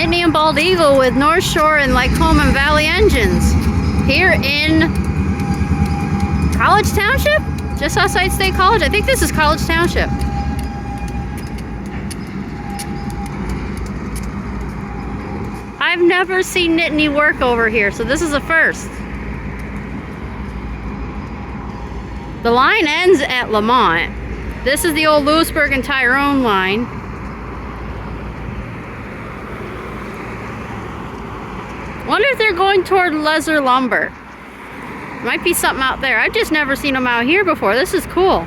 Nittany and Bald Eagle with North Shore and Lycoming Valley engines here in College Township? Just outside State College? I think this is College Township. I've never seen Nittany work over here, so this is a first. The line ends at Lemont. This is the old Lewisburg and Tyrone line. Wonder if they're going toward Lesser Lumber. Might be something out there. I've just never seen them out here before. This is cool.